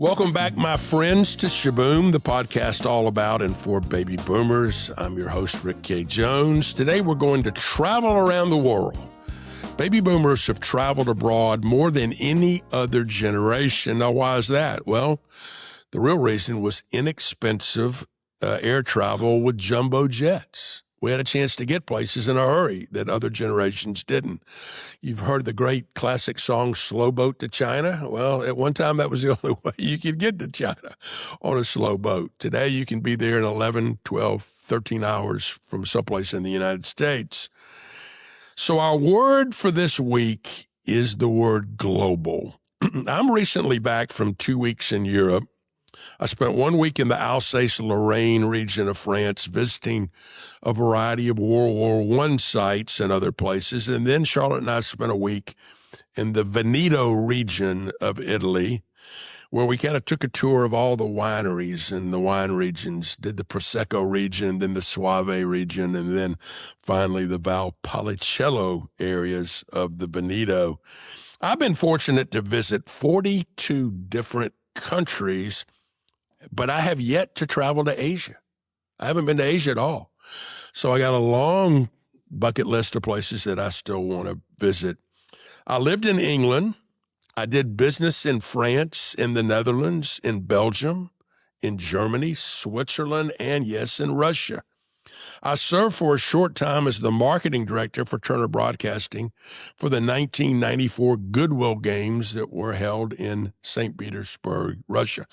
Welcome back, my friends, to Shaboom, the podcast all about and for baby boomers. I'm your host, Rick K. Jones. Today, we're going to travel around the world. Baby boomers have traveled abroad more than any other generation. Now, why is that? Well, the real reason was inexpensive air travel with jumbo jets. We had a chance to get places in a hurry that other generations didn't. You've heard the great classic song, Slow Boat to China. Well, at one time, that was the only way you could get to China on a slow boat. Today, you can be there in 11, 12, 13 hours from someplace in the United States. So our word for this week is the word global. I'm recently back from 2 weeks in Europe. I spent 1 week in the Alsace-Lorraine region of France visiting a variety of World War I sites and other places. And then Charlotte and I spent a week in the Veneto region of Italy, where we kind of took a tour of all the wineries and the wine regions, did the Prosecco region, then the Soave region, and then finally the Valpolicella areas of the Veneto. I've been fortunate to visit 42 different countries, but I have yet to travel to Asia. I haven't been to Asia at all. So I got a long bucket list of places that I still want to visit. I lived in England. I did business in France, in the Netherlands, in Belgium, in Germany, Switzerland, and yes, in Russia. I served for a short time as the marketing director for Turner Broadcasting for the 1994 Goodwill Games that were held in St. Petersburg, Russia.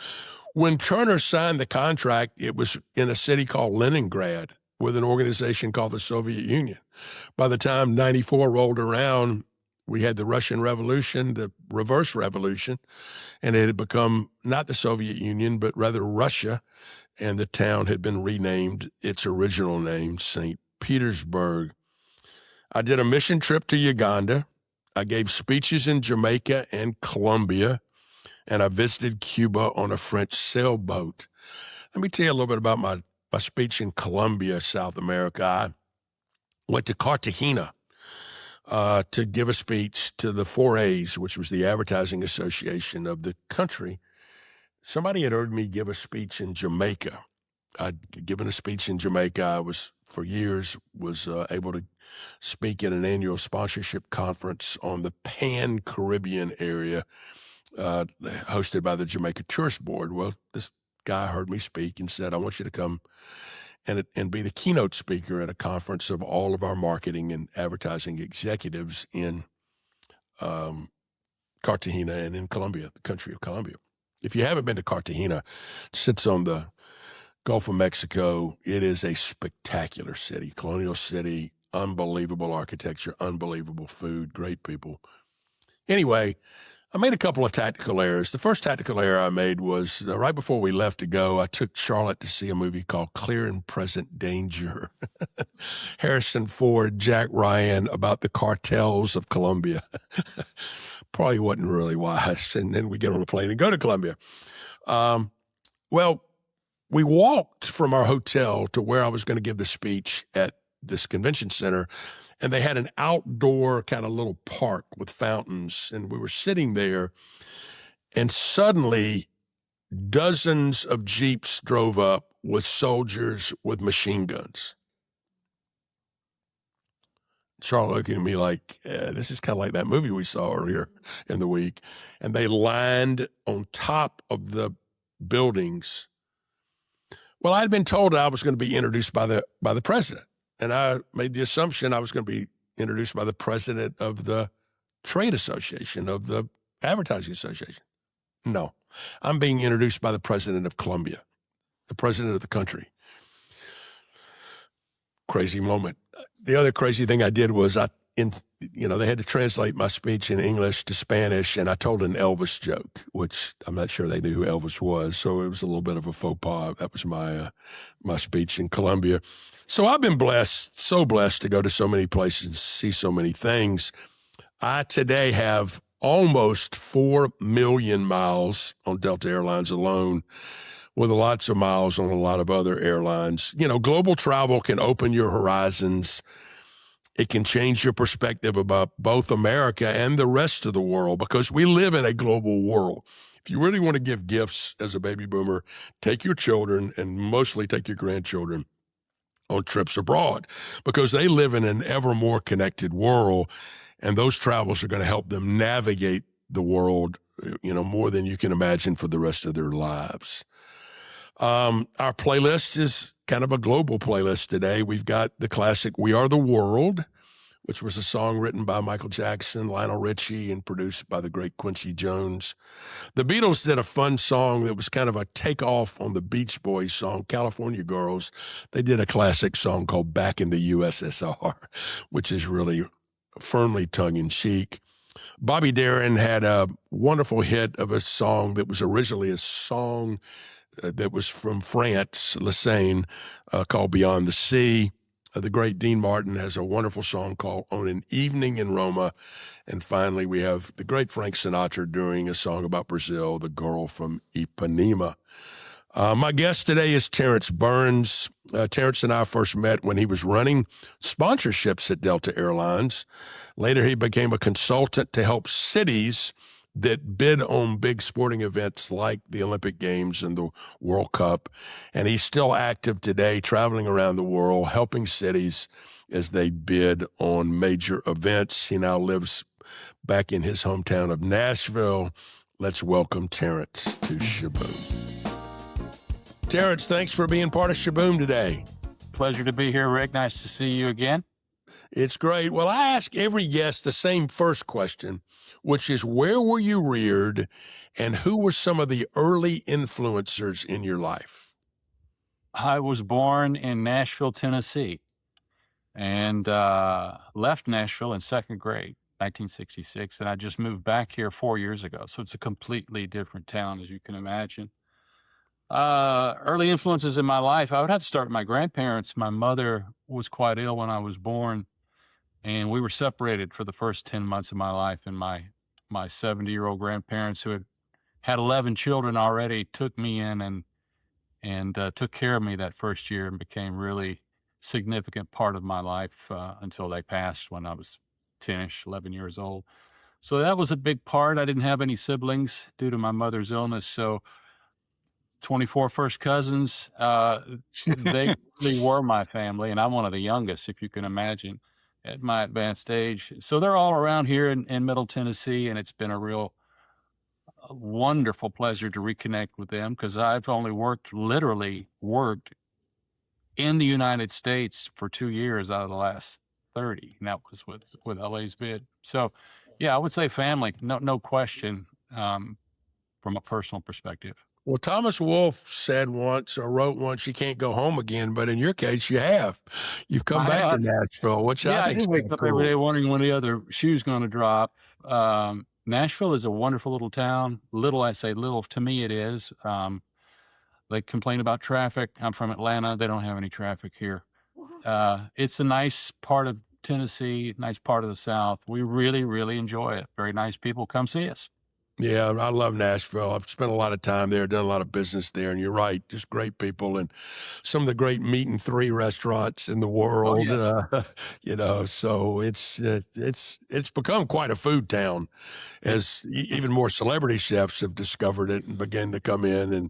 When Turner signed the contract, it was in a city called Leningrad with an organization called the Soviet Union. By the time 94 rolled around, we had the Russian Revolution, the reverse revolution, and it had become not the Soviet Union, but rather Russia, and the town had been renamed its original name, St. Petersburg. I did a mission trip to Uganda. I gave speeches in Jamaica and Colombia, and I visited Cuba on a French sailboat. Let me tell you a little bit about my speech in Colombia, South America. I went to Cartagena to give a speech to the 4A's, which was the advertising association of the country. Somebody had heard me give a speech in Jamaica. I'd given a speech in Jamaica. I was, for years, able to speak at an annual sponsorship conference on the Pan-Caribbean area, hosted by the Jamaica Tourist Board. Well, this guy heard me speak and said, I want you to come and be the keynote speaker at a conference of all of our marketing and advertising executives in Cartagena and in Colombia, the country of Colombia. If you haven't been to Cartagena, it sits on the Gulf of Mexico. It is a spectacular city, colonial city, unbelievable architecture, unbelievable food, great people. Anyway, I made a couple of tactical errors. The first tactical error I made was right before we left to go, I took Charlotte to see a movie called Clear and Present Danger. Harrison Ford, Jack Ryan, about the cartels of Colombia. Probably wasn't really wise. And then we get on a plane and go to Colombia. Well, we walked from our hotel to where I was going to give the speech at this convention center, and they had an outdoor kind of little park with fountains, and we were sitting there, and suddenly dozens of Jeeps drove up with soldiers with machine guns. Charlotte looking at me like, this is kind of like that movie we saw earlier in the week. And they lined on top of the buildings. Well, I had been told I was going to be introduced by the president. And I made the assumption I was going to be introduced by the president of the trade association, of the advertising association. No, I'm being introduced by the president of Colombia, the president of the country. Crazy moment. The other crazy thing I did was they had to translate my speech in English to Spanish, and I told an Elvis joke, which I'm not sure they knew who Elvis was, so it was a little bit of a faux pas. That was my speech in Colombia. So I've been so blessed to go to so many places and see so many things. I today have almost 4 million miles on Delta Airlines alone, with lots of miles on a lot of other airlines. You know, global travel can open your horizons. It can change your perspective about both America and the rest of the world, because we live in a global world. if you really want to give gifts as a baby boomer, take your children and mostly take your grandchildren on trips abroad because they live in an ever more connected world, and those travels are going to help them navigate the world, more than you can imagine for the rest of their lives. Our playlist is kind of a global playlist today. We've got the classic We Are the World, which was a song written by Michael Jackson, Lionel Richie, and produced by the great Quincy Jones. The Beatles did a fun song that was kind of a takeoff on the Beach Boys song, California Girls. They did a classic song called Back in the USSR, which is really firmly tongue-in-cheek. Bobby Darin had a wonderful hit of a song that was originally a song that was from France, Le Seine, called Beyond the Sea. The great Dean Martin has a wonderful song called On an Evening in Roma. And finally, we have the great Frank Sinatra doing a song about Brazil, The Girl from Ipanema. My guest today is Terrence Burns. Terrence and I first met when he was running sponsorships at Delta Airlines. Later, he became a consultant to help cities that bid on big sporting events like the Olympic Games and the World Cup. And he's still active today, traveling around the world, helping cities as they bid on major events. He now lives back in his hometown of Nashville. Let's welcome Terrence to Shaboom. Terrence, thanks for being part of Shaboom today. Pleasure to be here, Rick. Nice to see you again. It's great. Well, I ask every guest the same first question, which is where were you reared and who were some of the early influencers in your life? I was born in Nashville, Tennessee, and left Nashville in second grade, 1966, and I just moved back here 4 years ago. So it's a completely different town, as you can imagine. Early influences in my life, I would have to start with my grandparents. My mother was quite ill when I was born, and we were separated for the first 10 months of my life. And my 70-year-old grandparents, who had 11 children already, took me in and took care of me that first year and became really significant part of my life until they passed when I was 10-ish, 11 years old. So that was a big part. I didn't have any siblings due to my mother's illness. So 24 first cousins, they really were my family. And I'm one of the youngest, if you can imagine, at my advanced age. So they're all around here in Middle Tennessee. And it's been a real wonderful pleasure to reconnect with them because I've only literally worked in the United States for 2 years out of the last 30. And that was with LA's bid. So, yeah, I would say family, no question, from a personal perspective. Well, Thomas Wolfe said once or wrote once, you can't go home again, but in your case, you have. You've come back to Nashville, which I think is wake up every day wondering when the other shoe's going to drop. Nashville is a wonderful little town. Little, I say little, to me it is. They complain about traffic. I'm from Atlanta. They don't have any traffic here. It's a nice part of Tennessee, nice part of the South. We really, really enjoy it. Very nice people. Come see us. Yeah, I love Nashville. I've spent a lot of time there, done a lot of business there, and you're right, just great people and some of the great meat and three restaurants in the world. Oh, yeah. So it's become quite a food town, as even more celebrity chefs have discovered it and began to come in,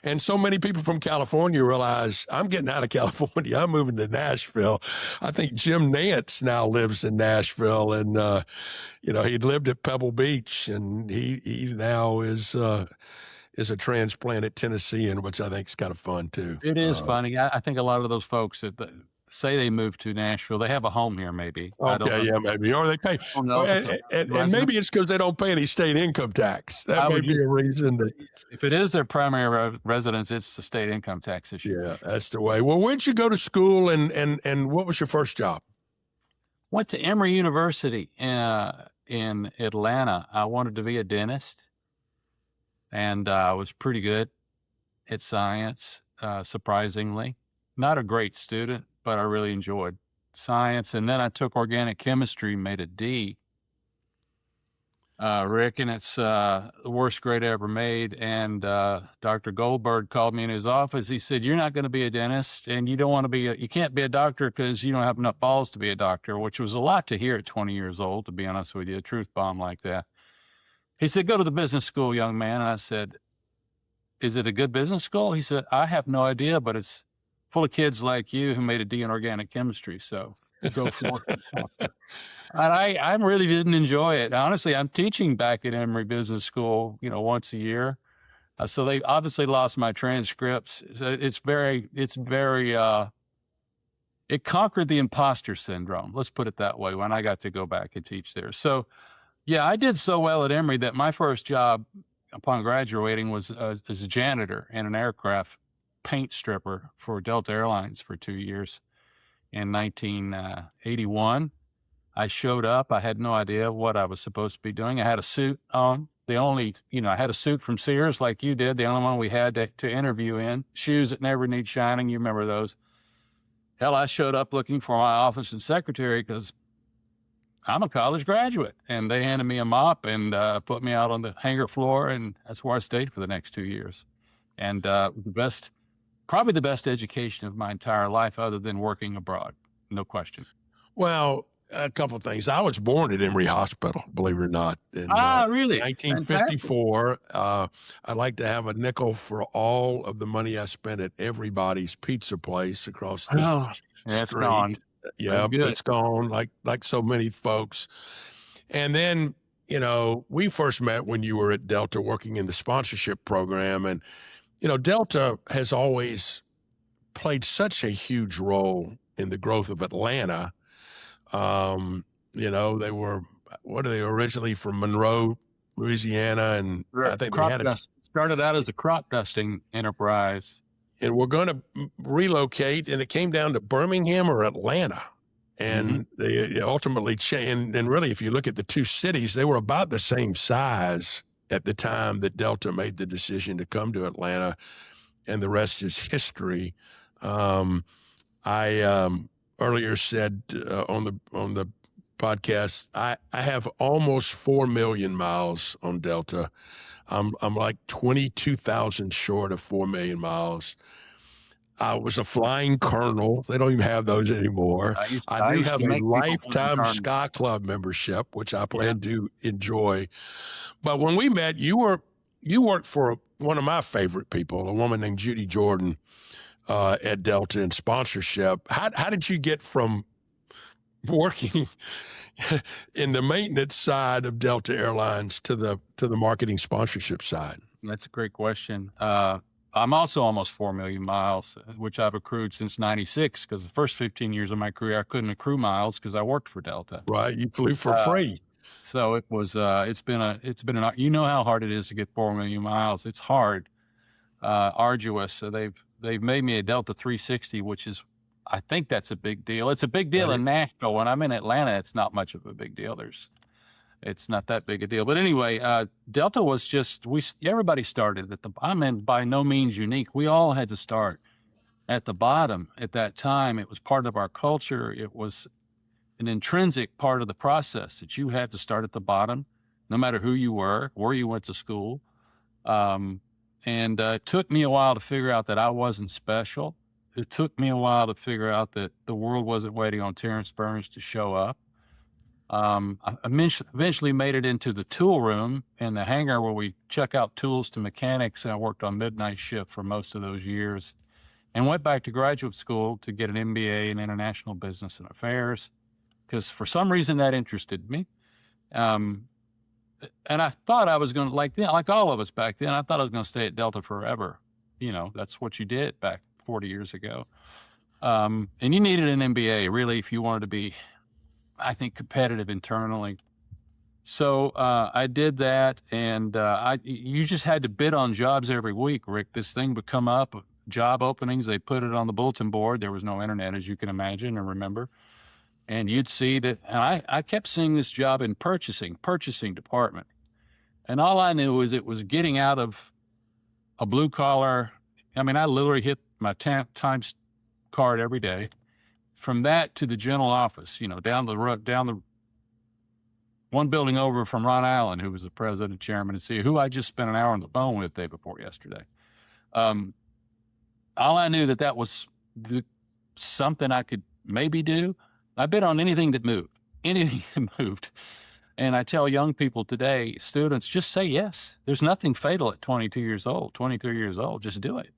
and so many people from California realize I'm getting out of California. I'm moving to Nashville. I think Jim Nance now lives in Nashville, and he'd lived at Pebble Beach, and he now is a transplanted Tennessean, which I think is kind of fun too. It is funny. I think a lot of those folks that say they moved to Nashville, they have a home here, maybe. Okay, yeah, maybe, or they pay. And maybe it's because they don't pay any state income tax. That may be a reason. If it is their primary residence, it's the state income tax issue. Yeah, that's the way. Well, where'd you go to school, and what was your first job? Went to Emory University in Atlanta. I wanted to be a dentist, and I was pretty good at science, surprisingly. Not a great student, but I really enjoyed science. And then I took organic chemistry, made a D, Rick, and it's the worst grade I ever made. And Dr. Goldberg called me in his office. He said, "You're not going to be a dentist, and you don't want to you can't be a doctor because you don't have enough balls to be a doctor," which was a lot to hear at 20 years old, to be honest with you, a truth bomb like that. He said, "Go to the business school, young man." And I said, "Is it a good business school?" He said, "I have no idea, but it's full of kids like you who made a D in organic chemistry. So go forth." And I really didn't enjoy it. Honestly, I'm teaching back at Emory Business School, once a year. So they obviously lost my transcripts. So it conquered the imposter syndrome. Let's put it that way when I got to go back and teach there. So yeah, I did so well at Emory that my first job upon graduating was as a janitor and an aircraft paint stripper for Delta Airlines for 2 years. In 1981, I showed up. I had no idea what I was supposed to be doing. I had a suit on. I had a suit from Sears like you did, the only one we had to interview in. Shoes that never need shining. You remember those. Hell, I showed up looking for my office and secretary because I'm a college graduate. And they handed me a mop and put me out on the hangar floor. And that's where I stayed for the next 2 years. And probably the best education of my entire life other than working abroad. No question. Well, a couple of things. I was born at Emory Hospital, believe it or not. In Really? 1954. I'd like to have a nickel for all of the money I spent at Everybody's Pizza Place across the It's street. gone. Yeah, it's gone, like so many folks. And then, we first met when you were at Delta working in the sponsorship program. And, Delta has always played such a huge role in the growth of Atlanta. They were, what are they originally from Monroe, Louisiana, and I think they started out as a crop dusting enterprise. And we're going to relocate, and it came down to Birmingham or Atlanta. And they ultimately changed. And really, if you look at the two cities, they were about the same size at the time that Delta made the decision to come to Atlanta, and the rest is history. I earlier said on the podcast, I have almost 4 million miles on Delta. I'm like 22,000 short of 4 million miles. I was a flying colonel. They don't even have those anymore. I do have a lifetime Sky Club membership, which I plan to enjoy. But when we met, you worked for one of my favorite people, a woman named Judy Jordan, at Delta in sponsorship. How did you get from working in the maintenance side of Delta Airlines to the marketing sponsorship side? That's a great question. I'm also almost 4 million miles, which I've accrued since '96, because the first 15 years of my career, I couldn't accrue miles because I worked for Delta. Right. You flew for free. So it was, it's been how hard it is to get 4 million miles. It's hard, arduous. So they've made me a Delta 360, which is, I think that's a big deal. It's a big deal in Nashville. When I'm in Atlanta, it's not much of a big deal. It's not that big a deal. But anyway, Delta was just, everybody started by no means unique. We all had to start at the bottom at that time. It was part of our culture. It was an intrinsic part of the process that you had to start at the bottom, no matter who you were, where you went to school. And it took me a while to figure out that I wasn't special. It took me a while to figure out that the world wasn't waiting on Terrence Burns to show up. I eventually made it into the tool room in the hangar where we check out tools to mechanics, and I worked on midnight shift for most of those years, and went back to graduate school to get an MBA in International Business and Affairs, because for some reason that interested me. And I thought I was going to, like all of us back then, I thought I was going to stay at Delta forever. That's what you did back 40 years ago. And you needed an MBA, really, if you wanted to be, I think, competitive internally. So I did that, and you just had to bid on jobs every week, Rick. This thing would come up, job openings. They put it on the bulletin board. There was no internet, as you can imagine or remember. And you'd see that, and I kept seeing this job in purchasing department. And all I knew was it was getting out of a blue collar. I mean, I literally hit my times card every day. From that to the general office, down the one building over from Ron Allen, who was the president, chairman, and CEO, who I just spent an hour on the phone with the day before yesterday. All I knew that was something I could maybe do. I bid on anything that moved. And I tell young people today, students, just say yes. There's nothing fatal at 22 years old, 23 years old. Just do it.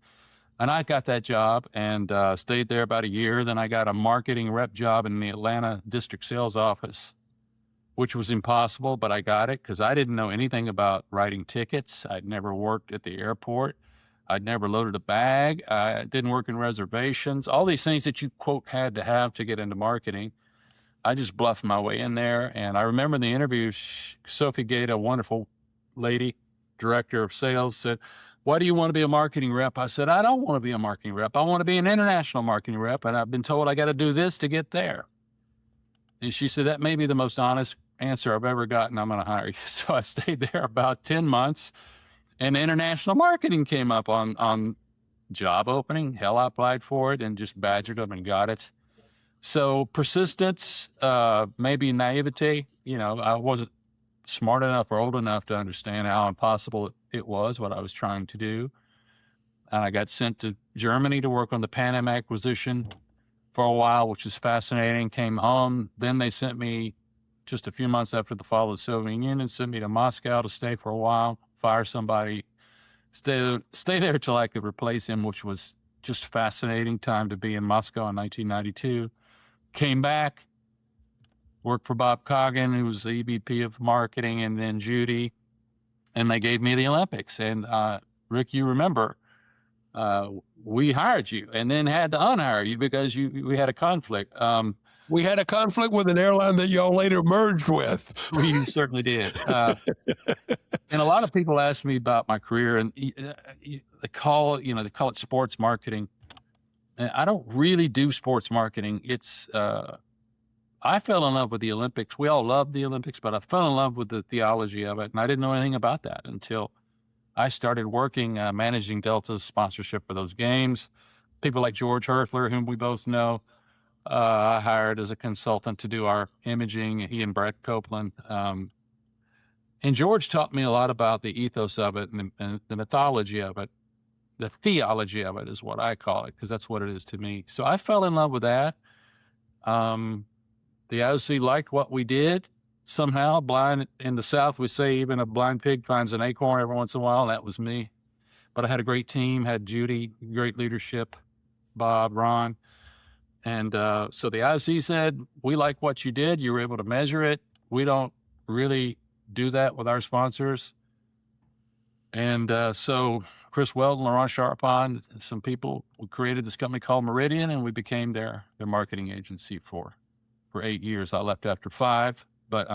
And I got that job and stayed there about a year. Then I got a marketing rep job in the Atlanta district sales office, which was impossible, but I got it because I didn't know anything about writing tickets. I'd never worked at the airport. I'd never loaded a bag. I didn't work in reservations. All these things that you, quote, had to have to get into marketing. I just bluffed my way in there. And I remember in the interview, Sophie Gate, a wonderful lady, director of sales, said, "Why do you want to be a marketing rep?" I said, "I don't want to be a marketing rep. I want to be an international marketing rep. And I've been told I got to do this to get there." And she said, "That may be the most honest answer I've ever gotten. I'm going to hire you." So I stayed there about 10 months, and international marketing came up on job opening. Hell, I applied for it and just badgered them and got it. So persistence, maybe naivete. I wasn't smart enough or old enough to understand how impossible it was, what I was trying to do. And I got sent to Germany to work on the Pan Am acquisition for a while, which was fascinating. Came home. Then they sent me just a few months after the fall of the Soviet Union, sent me to Moscow to stay for a while, fire somebody, stay there till I could replace him, which was just fascinating time to be in Moscow in 1992. Came back, worked for Bob Coggin, who was the EVP of marketing, and then Judy, and they gave me the Olympics. And Rick, you remember, we hired you and then had to unhire you because we had a conflict. We had a conflict with an airline that y'all later merged with. We certainly did. And a lot of people ask me about my career, and they call it sports marketing. And I don't really do sports marketing. It's I fell in love with the Olympics. We all love the Olympics, but I fell in love with the theology of it, and I didn't know anything about that until I started working managing Delta's sponsorship for those games. People like George Herthler, whom we both know, I hired as a consultant to do our imaging. He and Brett Copeland. And George taught me a lot about the ethos of it and the mythology of it. The theology of it is what I call it, because that's what it is to me. So I fell in love with that. The IOC liked what we did. Somehow, blind in the South, we say even a blind pig finds an acorn every once in a while, and that was me. But I had a great team, had Judy, great leadership, Bob, Ron. And so the IOC said, "We like what you did. You were able to measure it. We don't really do that with our sponsors." And so Chris Weldon, Laurent Charpent, some people, we created this company called Meridian, and we became their marketing agency for 8 years. I left after 5, but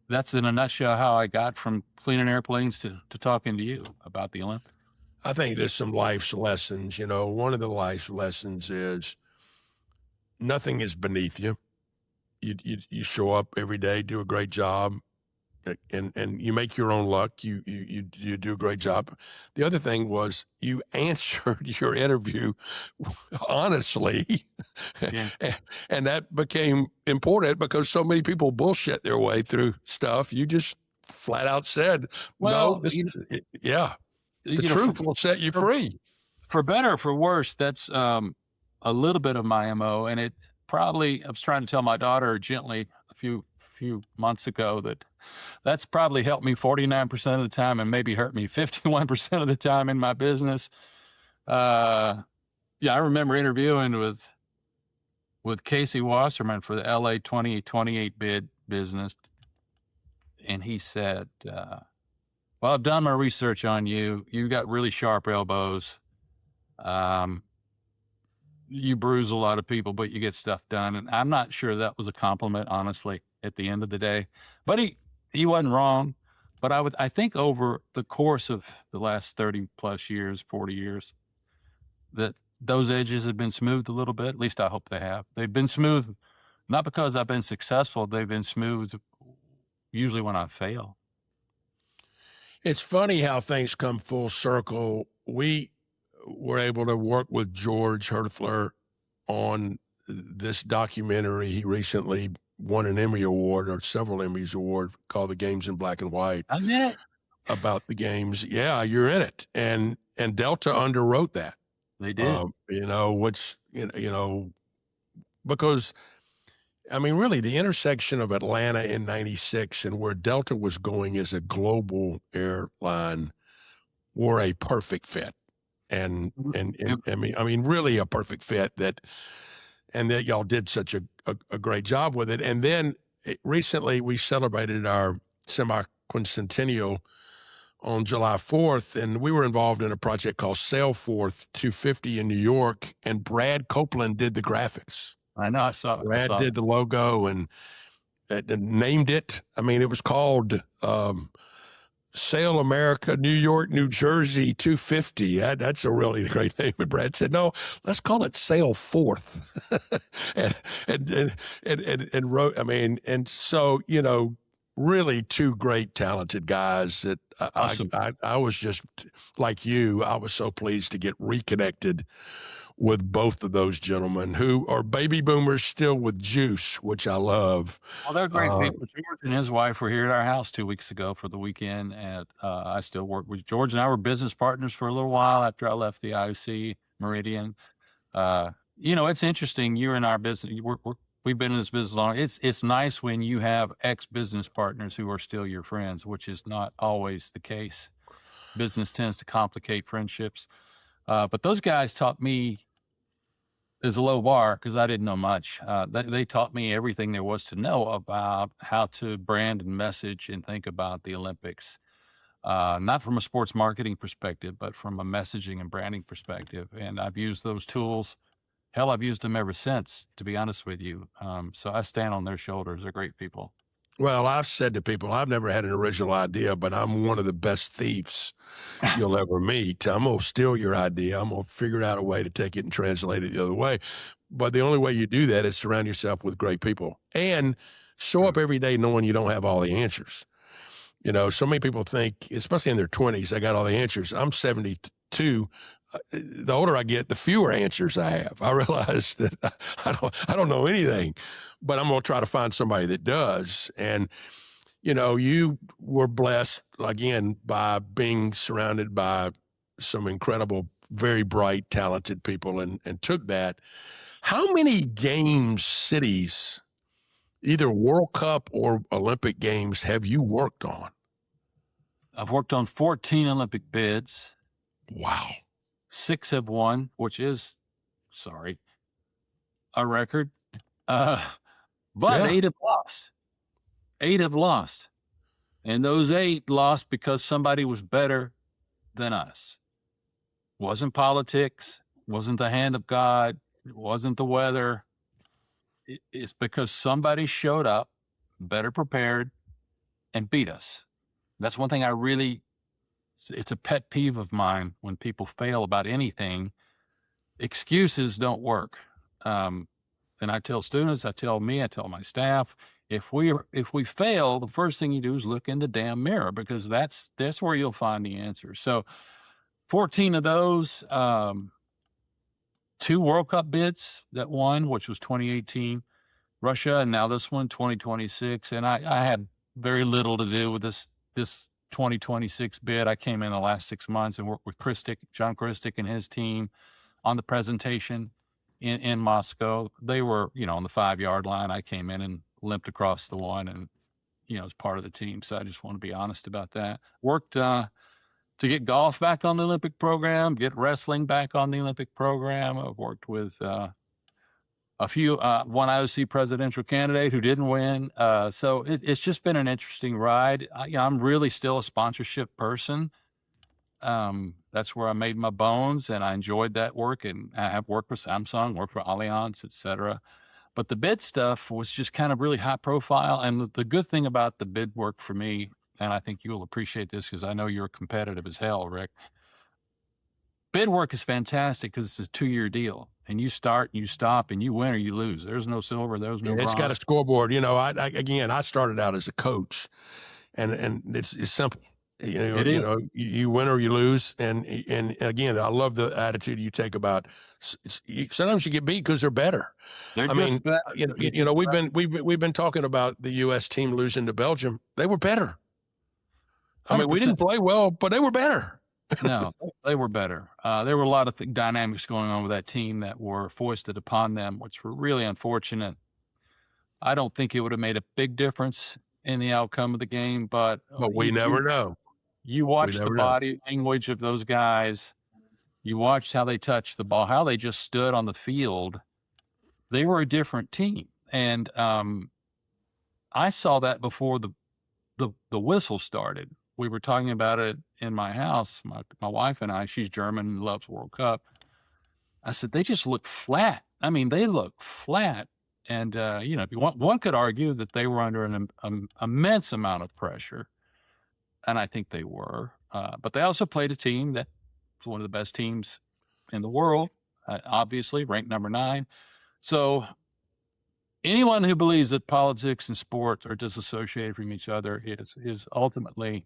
that's in a nutshell how I got from cleaning airplanes to talking to you about the Olympics. I think there's some life's lessons. One of the life lessons is nothing is beneath you. You show up every day, do a great job, and you make your own luck. You do a great job. The other thing was you answered your interview honestly, Yeah. and that became important because so many people bullshit their way through stuff. You just flat out said, Well, "No, the truth will set you free." For better or for worse, that's a little bit of my MO. And it probably, I was trying to tell my daughter gently a few months ago that's probably helped me 49% of the time and maybe hurt me 51% of the time in my business. I remember interviewing with Casey Wasserman for the LA 2028 bid business. And he said, "Well, I've done my research on you. You got really sharp elbows. You bruise a lot of people, but you get stuff done." And I'm not sure that was a compliment, honestly, at the end of the day. But he wasn't wrong. But I think over the course of the last 30 plus years, 40 years, that those edges have been smoothed a little bit. At least I hope they have. They've been smooth, not because I've been successful. They've been smooth usually when I fail. It's funny how things come full circle. We were able to work with George Herthler on this documentary. He recently won an Emmy Award, or several Emmys Award, called The Games in Black and White. I'm in it. About the games. Yeah, you're in it. And Delta underwrote that. They did. Because I mean, really, the intersection of Atlanta in '96 and where Delta was going as a global airline were a perfect fit. And I mean, really a perfect fit and that y'all did such a great job with it. And then recently we celebrated our semi-quincentennial on July 4th, and we were involved in a project called Sailforth 250 in New York, and Brad Copeland did the graphics. I know. I saw. Brad did the logo and named it. I mean, it was called Sail America, New York, New Jersey 250. That's a really great name. And Brad said, no, let's call it Sail Forth. and wrote, I mean, and so, really two great talented guys that Awesome. I was just like you. I was so pleased to get reconnected with both of those gentlemen who are baby boomers still with juice, which I love. Well, they're great people. George and his wife were here at our house 2 weeks ago for the weekend, and I still work with George, and I were business partners for a little while after I left the IOC Meridian. It's interesting. You're in our business. We've been in this business long. It's nice when you have ex-business partners who are still your friends, which is not always the case. Business tends to complicate friendships. But those guys taught me, is a low bar because I didn't know much. They taught me everything there was to know about how to brand and message and think about the Olympics, not from a sports marketing perspective, but from a messaging and branding perspective. And I've used those tools. Hell, I've used them ever since, to be honest with you. So I stand on their shoulders. They're great people. Well, I've said to people, I've never had an original idea, but I'm one of the best thieves you'll ever meet. I'm going to steal your idea. I'm going to figure out a way to take it and translate it the other way. But the only way you do that is surround yourself with great people and show up every day knowing you don't have all the answers. So many people think, especially in their 20s, I got all the answers. I'm 72. The older I get, the fewer answers I have. I realize that I don't know anything, but I'm going to try to find somebody that does. And, you were blessed, again, by being surrounded by some incredible, very bright, talented people and took that. How many games, cities, either World Cup or Olympic Games, have you worked on? I've worked on 14 Olympic bids. Wow. 6 have won, which is, a record. But 8 have lost. 8 have lost. And those 8 lost because somebody was better than us. Wasn't politics, wasn't the hand of God, it wasn't the weather. It's because somebody showed up better prepared and beat us. That's one thing it's a pet peeve of mine when people fail about anything. Excuses don't work. And I tell students, I tell my staff, if we fail, the first thing you do is look in the damn mirror, because that's where you'll find the answer. So 14 of those, 2 World Cup bids that won, which was 2018, Russia, and now this one, 2026. And I had very little to do with this 2026 bid. I came in the last 6 months and worked with John Christic and his team on the presentation in Moscow. They were, on the 5-yard line. I came in and limped across the one and, as part of the team. So I just want to be honest about that. Worked to get golf back on the Olympic program, get wrestling back on the Olympic program. I've worked with a few, one IOC presidential candidate who didn't win. So it's just been an interesting ride. I'm really still a sponsorship person. That's where I made my bones, and I enjoyed that work. And I have worked for Samsung, worked for Allianz, et cetera. But the bid stuff was just kind of really high profile. And the good thing about the bid work for me, and I think you'll appreciate this because I know you're competitive as hell, Rick. Bid work is fantastic because it's a 2-year deal, and you start, you stop, and you win or you lose. There's no silver, there's no bronze. It's got a scoreboard. I started out as a coach, and it's simple. You win or you lose, and again, I love the attitude you take about. Sometimes you get beat because they're better. We've been talking about the U.S. team losing to Belgium. They were better. I mean, we didn't play well, but they were better. No, they were better. There were a lot of dynamics going on with that team that were foisted upon them, which were really unfortunate. I don't think it would have made a big difference in the outcome of the game, but But we never know. you We watch the never know. body language of those guys. You watched how they touched the ball, how they just stood on the field. They were a different team, and I saw that before the whistle started. We were talking about it in my house. My wife and I. She's German and loves World Cup. I said they just look flat. I mean, they look flat, and one could argue that they were under an immense amount of pressure, and I think they were. But they also played a team that was one of the best teams in the world, obviously ranked number 9. So anyone who believes that politics and sport are disassociated from each other is ultimately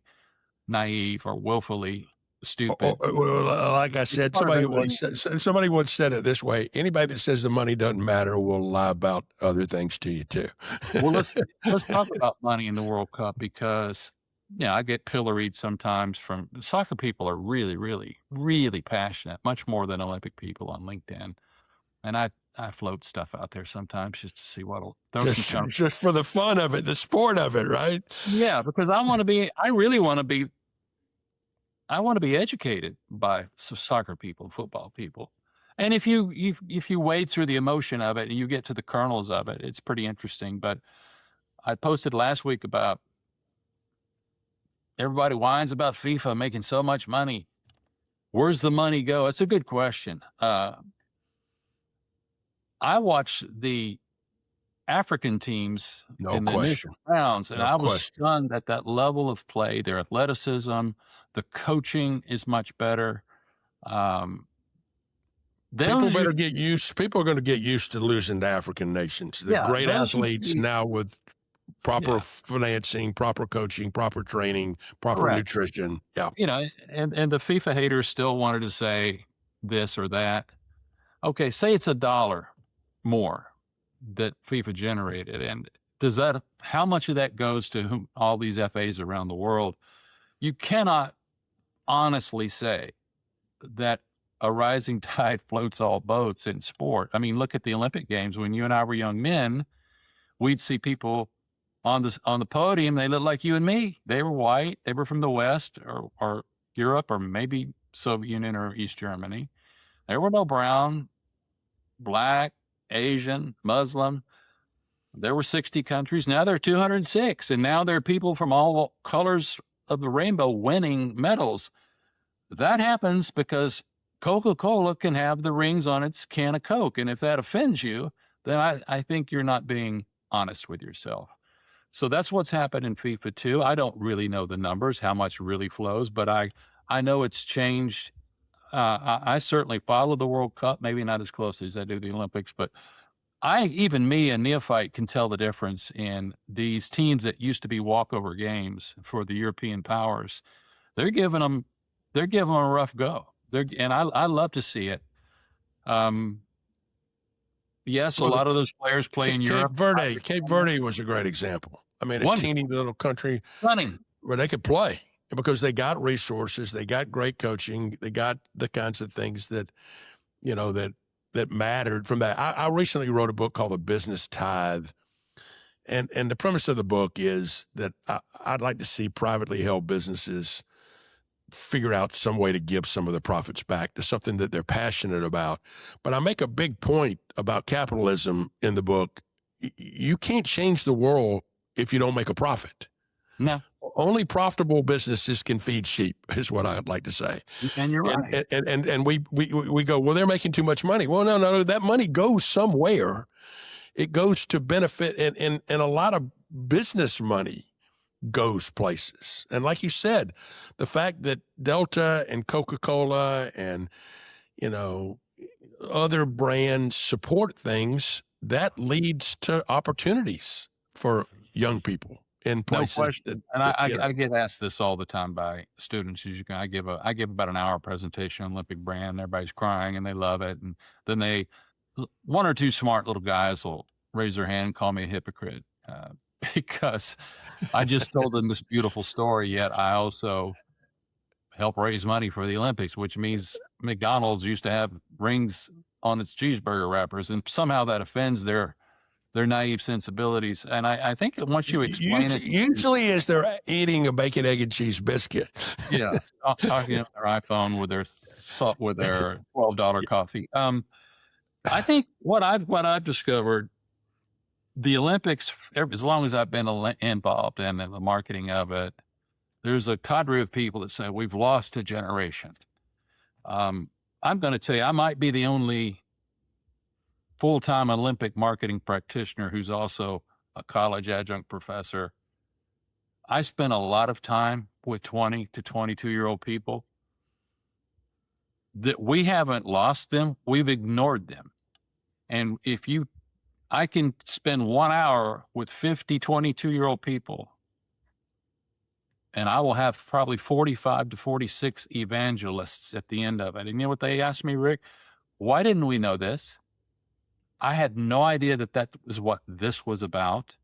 naive or willfully stupid. Well, like I said, somebody once said it this way: anybody that says the money doesn't matter will lie about other things to you too. Well, let's talk about money in the World Cup, because I get pilloried sometimes from soccer people are really, really, really passionate, much more than Olympic people on LinkedIn. And I float stuff out there sometimes just to see what'll throw some just for the fun of it, the sport of it, right? Yeah, because I want to be educated by soccer people, football people. And if you wade through the emotion of it and you get to the kernels of it, it's pretty interesting. But I posted last week about everybody whines about FIFA making so much money. Where's the money go? It's a good question. I watched the African teams in the initial rounds, and I was stunned at that level of play, their athleticism, the coaching is much better. People are going to get used to losing to African nations. They're great athletes now with proper financing, proper coaching, proper training, proper nutrition. Yeah. And the FIFA haters still wanted to say this or that. Okay, say it's $1 more that FIFA generated. And how much of that goes to all these FAs around the world? You cannot honestly say that a rising tide floats all boats in sport. I mean, look at the Olympic Games. When you and I were young men, we'd see people on the podium. They looked like you and me. They were white. They were from the West or Europe or maybe Soviet Union or East Germany. There were no brown, black, Asian, Muslim. There were 60 countries. Now there are 206. And now there are people from all colors of the rainbow winning medals. That happens because Coca-Cola can have the rings on its can of Coke. And if that offends you, then I think you're not being honest with yourself. So that's what's happened in FIFA too. I don't really know the numbers, how much really flows, but I know it's changed. I certainly follow the World Cup, maybe not as closely as I do the Olympics, but even me, a neophyte, can tell the difference in these teams that used to be walkover games for the European powers. They're giving them a rough go. And I love to see it. Yes, a lot of those players play in Europe. Cape Verde was a great example. I mean, a teeny little country where they could play because they got resources, they got great coaching, they got the kinds of things that, that mattered from that. I recently wrote a book called The Business Tithe. And the premise of the book is that I'd like to see privately held businesses figure out some way to give some of the profits back to something that they're passionate about. But I make a big point about capitalism in the book. You can't change the world if you don't make a profit. No. Only profitable businesses can feed sheep, is what I'd like to say. And you're right. And we go, well, they're making too much money. Well, no, that money goes somewhere. It goes to benefit, and a lot of business money goes places. And like you said, the fact that Delta and Coca-Cola and, other brands support things, that leads to opportunities for young people in places. No question. I get asked this all the time by students. I give about an hour presentation on Olympic brand. Everybody's crying and they love it. And then one or two smart little guys will raise their hand and call me a hypocrite because I just told them this beautiful story, yet I also help raise money for the Olympics, which means McDonald's used to have rings on its cheeseburger wrappers, and somehow that offends their their naive sensibilities. And I think that once you explain it, Usually as they're eating a bacon, egg, and cheese biscuit. yeah, talking on their iPhone with their $12 coffee. I think what I've discovered, the Olympics, as long as I've been involved in the marketing of it, there's a cadre of people that say we've lost a generation. I'm going to tell you, I might be the only full-time Olympic marketing practitioner who's also a college adjunct professor. I spent a lot of time with 20 to 22-year-old people. That we haven't lost them, we've ignored them. And I can spend 1 hour with 50, 22-year-old people, and I will have probably 45 to 46 evangelists at the end of it. And you know what they asked me, Rick? Why didn't we know this? I had no idea that was what this was about.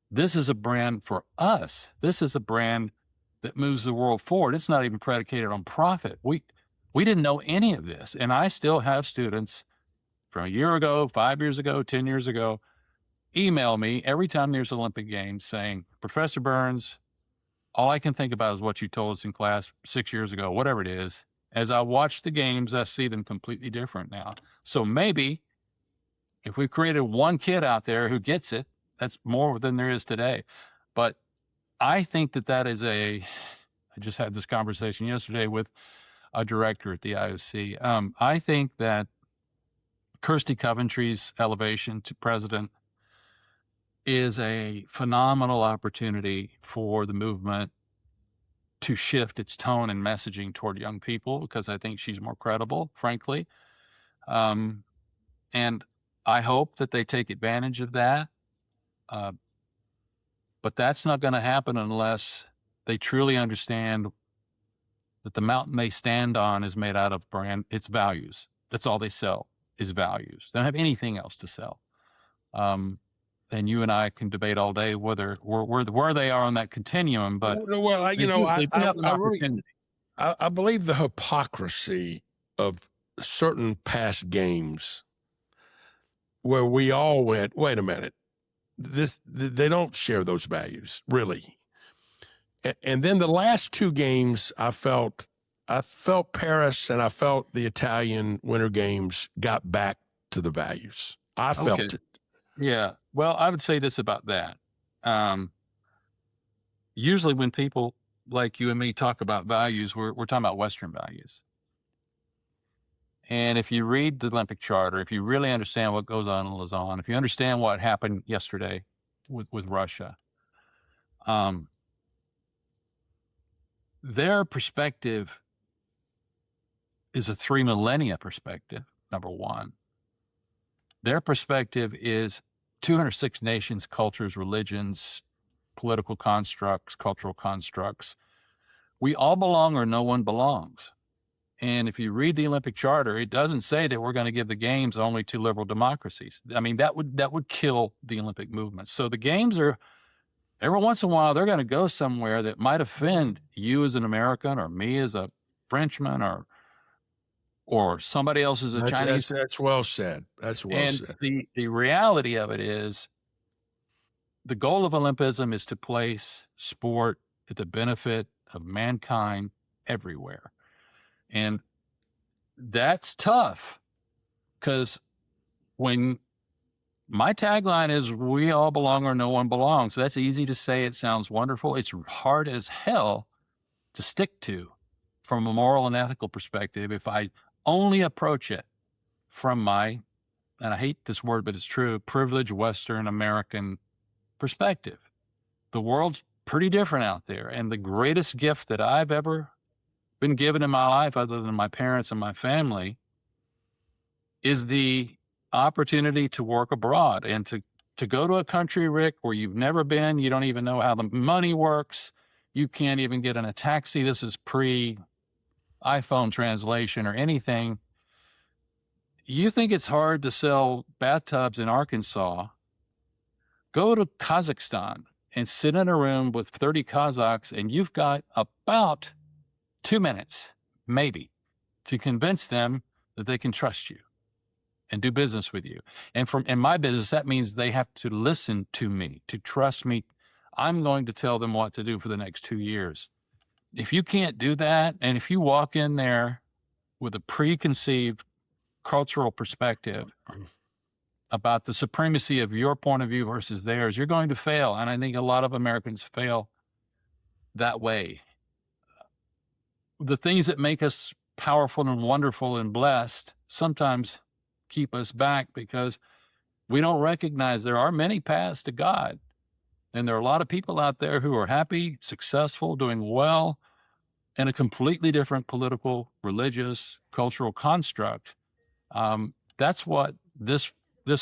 This is a brand for us. This is a brand that moves the world forward. It's not even predicated on profit. We didn't know any of this. And I still have students from a year ago, 5 years ago, 10 years ago, email me every time there's Olympic Games saying, Professor Burns, all I can think about is what you told us in class 6 years ago, whatever it is. As I watch the games, I see them completely different now. So maybe if we created one kid out there who gets it, that's more than there is today. But I think that is I just had this conversation yesterday with a director at the IOC. I think that Kirsty Coventry's elevation to president is a phenomenal opportunity for the movement to shift its tone and messaging toward young people, because I think she's more credible, frankly. And I hope that they take advantage of that. But that's not going to happen unless they truly understand that the mountain they stand on is made out of its values. That's all they sell is values. They don't have anything else to sell. And you and I can debate all day where they are on that continuum. But well, I believe the hypocrisy of certain past games where we all went, wait a minute, they don't share those values, really. And then the last two games, I felt Paris and I felt the Italian Winter Games got back to the values. I felt it. Yeah. Well, I would say this about that. Usually when people like you and me talk about values, we're talking about Western values. And if you read the Olympic Charter, if you really understand what goes on in Lausanne, if you understand what happened yesterday with Russia, their perspective is a 3 millennia perspective, number one. Their perspective is 206 nations, cultures, religions, political constructs, cultural constructs. We all belong or no one belongs. And if you read the Olympic Charter, it doesn't say that we're going to give the games only to liberal democracies. I mean, that would kill the Olympic movement. So the games are, every once in a while, they're going to go somewhere that might offend you as an American or me as a Frenchman or somebody else as a Chinese. That's well said. That's well said. The reality of it is the goal of Olympism is to place sport at the benefit of mankind everywhere. And that's tough because when my tagline is we all belong or no one belongs. So that's easy to say. It sounds wonderful. It's hard as hell to stick to from a moral and ethical perspective if I only approach it from my, and I hate this word, but it's true, privileged Western American perspective. The world's pretty different out there. And the greatest gift that I've ever been given in my life, other than my parents and my family, is the opportunity to work abroad and to go to a country, Rick, where you've never been. You don't even know how the money works. You can't even get in a taxi. This is pre-iPhone translation or anything. You think it's hard to sell bathtubs in Arkansas? Go to Kazakhstan and sit in a room with 30 Kazakhs, and you've got about 2 minutes, maybe, to convince them that they can trust you. and do business with you. And in my business, that means they have to listen to me, to trust me. I'm going to tell them what to do for the next 2 years. If you can't do that, and if you walk in there with a preconceived cultural perspective about the supremacy of your point of view versus theirs, you're going to fail. And I think a lot of Americans fail that way. The things that make us powerful and wonderful and blessed sometimes keep us back because we don't recognize there are many paths to God. And there are a lot of people out there who are happy, successful, doing well in a completely different political, religious, cultural construct. That's what this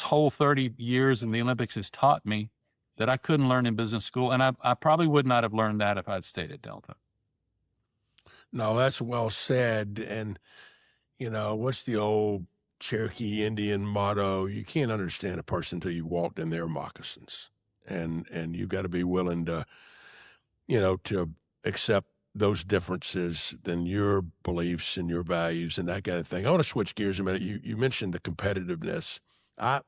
whole 30 years in the Olympics has taught me that I couldn't learn in business school. And I probably would not have learned that if I'd stayed at Delta. No, that's well said. And, what's the old Cherokee Indian motto? You can't understand a person until you walked in their moccasins. And you've got to be willing to, to accept those differences than your beliefs and your values and that kind of thing. I want to switch gears a minute. You mentioned the competitiveness. I've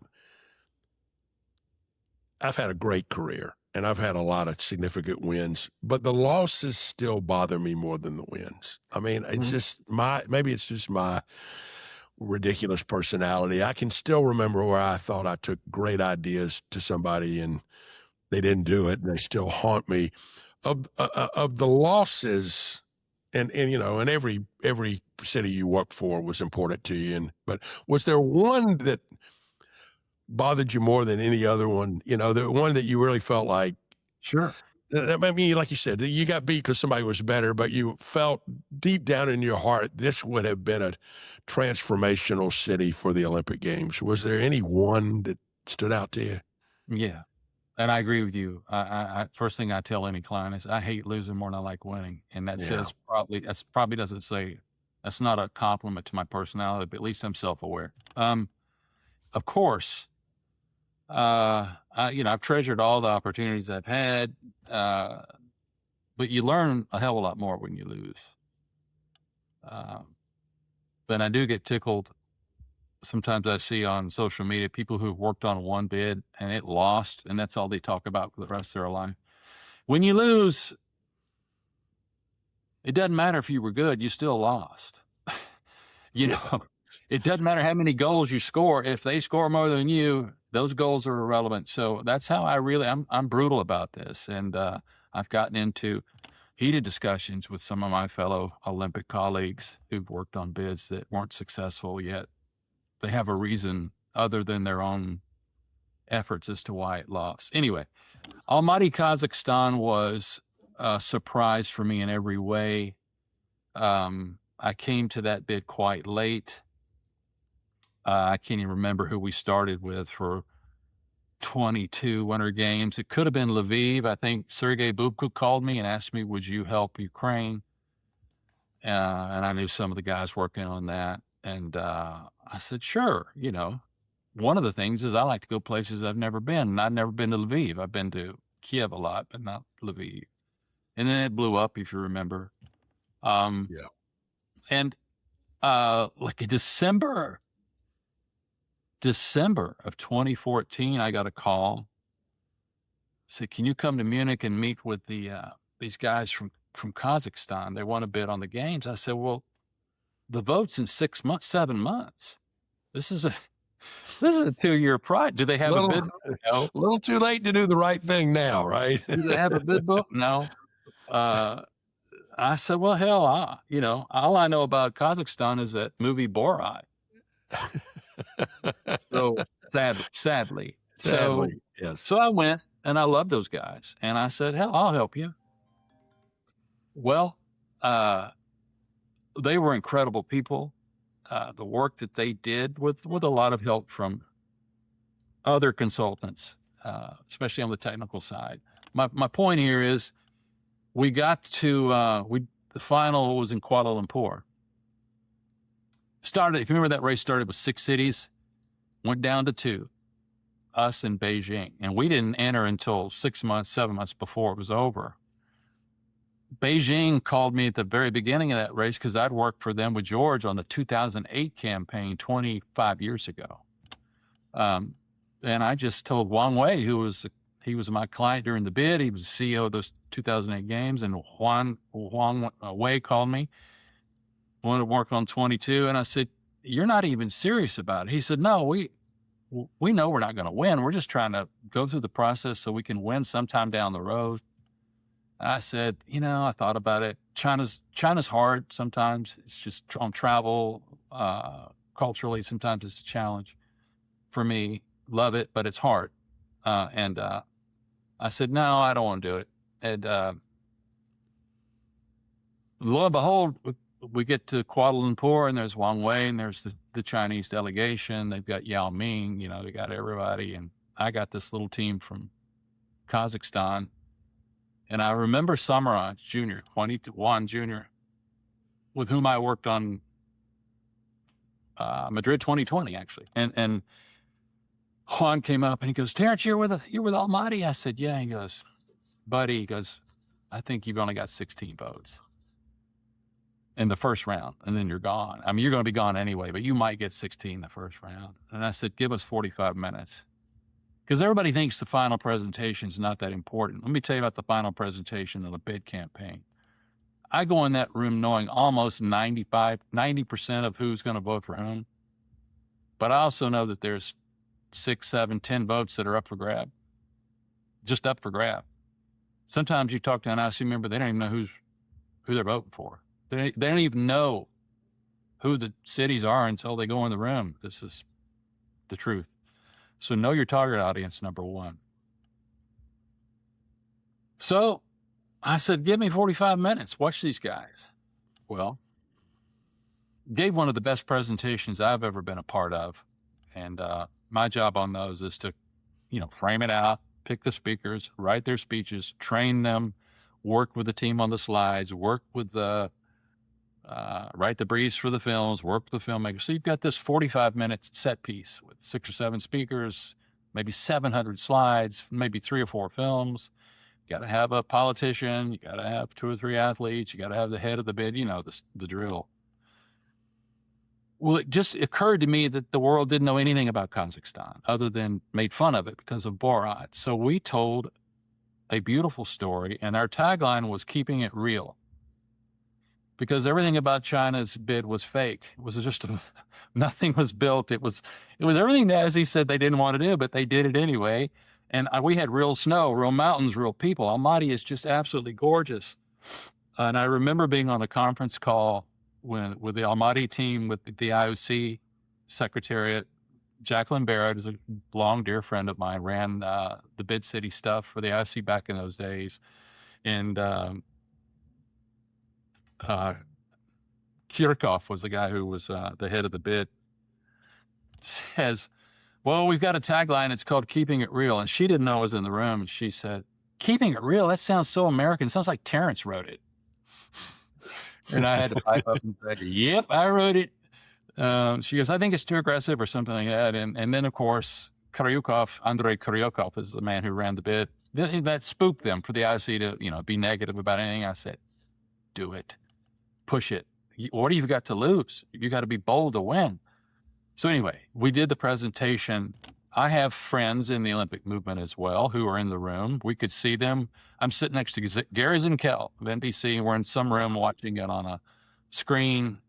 had a great career and I've had a lot of significant wins, but the losses still bother me more than the wins. I mean, it's just maybe it's just my ridiculous personality. I can still remember where I thought I took great ideas to somebody and they didn't do it, and they still haunt me. Of the losses, and every city you worked for was important to you. But was there one that bothered you more than any other one? The one that you really felt like, sure. I mean, like you said, you got beat because somebody was better, but you felt deep down in your heart this would have been a transformational city for the Olympic Games. Was there any one that stood out to you? Yeah. And I agree with you. I first thing I tell any client is I hate losing more than I like winning. And that probably doesn't say, that's not a compliment to my personality, but at least I'm self-aware. Of course, I've treasured all the opportunities I've had, but you learn a hell of a lot more when you lose. But I do get tickled. Sometimes I see on social media people who've worked on one bid and it lost, and that's all they talk about for the rest of their life. When you lose, it doesn't matter if you were good, you still lost. It doesn't matter how many goals you score. If they score more than you, those goals are irrelevant. So that's how I'm brutal about this. And I've gotten into heated discussions with some of my fellow Olympic colleagues who've worked on bids that weren't successful yet. They have a reason other than their own efforts as to why it lost. Anyway, Almaty, Kazakhstan was a surprise for me in every way. I came to that bid quite late. I can't even remember who we started with for 22 Winter Games. It could have been Lviv. I think Sergei Bubka called me and asked me, would you help Ukraine? And I knew some of the guys working on that. And I said, sure. One of the things is I like to go places I've never been. And I've never been to Lviv. I've been to Kiev a lot, but not Lviv. And then it blew up, if you remember. Yeah. And like in December of 2014, I got a call. Said, can you come to Munich and meet with these guys from Kazakhstan? They want to bid on the games. I said, well, the vote's in 7 months. This is a 2-year project. Do they have a bid book? No. A little too late to do the right thing now, right? Do they have a bid book? No. I said, well, hell, all I know about Kazakhstan is that movie Borat. So sadly. Yes. So I went and I loved those guys. And I said, hell, I'll help you. Well, they were incredible people. The work that they did with a lot of help from other consultants, especially on the technical side. My point here is we got to, the final was in Kuala Lumpur. Started, if you remember, that race started with 6 cities, went down to 2, us and Beijing. And we didn't enter until 6 months, 7 months before it was over. Beijing called me at the very beginning of that race because I'd worked for them with George on the 2008 campaign 25 years ago. And I just told Wang Wei, he was my client during the bid. He was the CEO of those 2008 games. And Wang Wei called me, wanted to work on 22. And I said, "You're not even serious about it." He said, "No, we know we're not going to win. We're just trying to go through the process so we can win sometime down the road." I said, I thought about it. China's hard sometimes. It's just on travel, culturally, sometimes it's a challenge for me. Love it, but it's hard. And I said, "No, I don't want to do it." And lo and behold, we get to Kuala Lumpur, and there's Wang Wei, and there's the Chinese delegation. They've got Yao Ming, they got everybody. And I got this little team from Kazakhstan. And I remember Samaraj Jr., Juan Jr., with whom I worked on Madrid 2020, actually. And Juan came up and he goes, "Terrence, you're with Almighty?" I said, "Yeah." He goes, "Buddy," he goes, "I think you've only got 16 votes in the first round, and then you're gone. I mean, you're going to be gone anyway, but you might get 16 the first round." And I said, "Give us 45 minutes. Because everybody thinks the final presentation is not that important. Let me tell you about the final presentation of a bid campaign. I go in that room knowing almost 90% of who's going to vote for whom. But I also know that there's 6, 7, 10 votes that are up for grab. Just up for grab. Sometimes you talk to an IC member, they don't even know who they're voting for. They don't even know who the cities are until they go in the room. This is the truth. So know your target audience, number one. So I said, "Give me 45 minutes. Watch these guys." Well, gave one of the best presentations I've ever been a part of. And my job on those is to, frame it out, pick the speakers, write their speeches, train them, work with the team on the slides, work with write the briefs for the films, work with the filmmakers. So you've got this 45-minute set piece with 6 or 7 speakers, maybe 700 slides, maybe 3 or 4 films. You got to have a politician. You got to have 2 or 3 athletes. You got to have the head of the bid, the drill. Well, it just occurred to me that the world didn't know anything about Kazakhstan other than made fun of it because of Borat. So we told a beautiful story, and our tagline was "Keeping it real." Because everything about China's bid was fake. It was just nothing was built. It was everything that, as he said, they didn't want to do, but they did it anyway. And we had real snow, real mountains, real people. Almaty is just absolutely gorgeous. And I remember being on a conference call with the Almaty team, with the IOC Secretariat. Jacqueline Barrett is a long, dear friend of mine, ran the Bid City stuff for the IOC back in those days. And Kirkov was the guy who was the head of the bid, says, "Well, we've got a tagline. It's called 'Keeping It Real.'" And she didn't know I was in the room. And she said, "Keeping it real? That sounds so American. It sounds like Terrence wrote it." And I had to pipe up and say, "Yep, I wrote it." She goes, "I think it's too aggressive," or something like that. And then, of course, Andrei Kryukov is the man who ran the bid. That spooked them for the IOC to, be negative about anything. I said, "Do it. Push it. What do you got to lose? You got to be bold to win." So anyway, we did the presentation. I have friends in the Olympic movement as well who are in the room. We could see them. I'm sitting next to Gary Zinkel of NBC, and we're in some room watching it on a screen.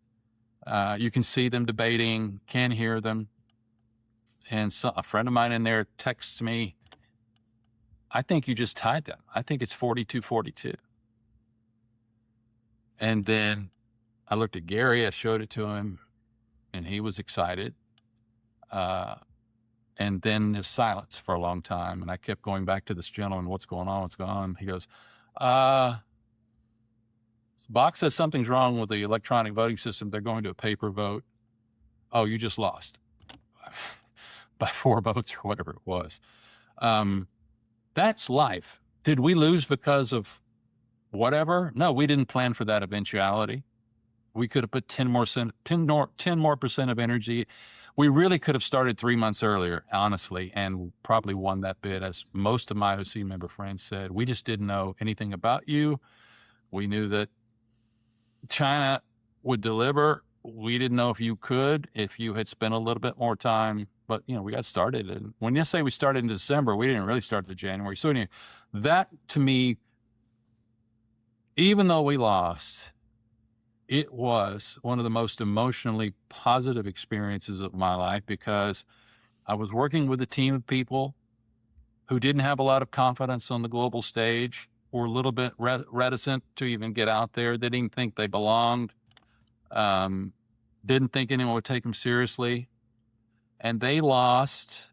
You can see them debating, can hear them. And a friend of mine in there texts me, "I think you just tied them. I think it's 42-42. And then I looked at Gary, I showed it to him, and he was excited. And then there's silence for a long time. And I kept going back to this gentleman, "What's going on? What's going on?" He goes, "Bach says something's wrong with the electronic voting system. They're going to a paper vote." "Oh, you just lost by 4 votes or whatever it was." That's life. Did we lose because of whatever? No, we didn't plan for that eventuality. We could have put 10 more percent of energy. We really could have started 3 months earlier, honestly, and probably won that bid. As most of my OC member friends said, "We just didn't know anything about you. We knew that China would deliver. We didn't know if you had spent a little bit more time, but we got started. And when you say we started in December, we didn't really start in January. So anyway, that to me, even though we lost, it was one of the most emotionally positive experiences of my life, because I was working with a team of people who didn't have a lot of confidence on the global stage, were a little bit reticent to even get out there. They didn't think they belonged. Didn't think anyone would take them seriously. And they lost.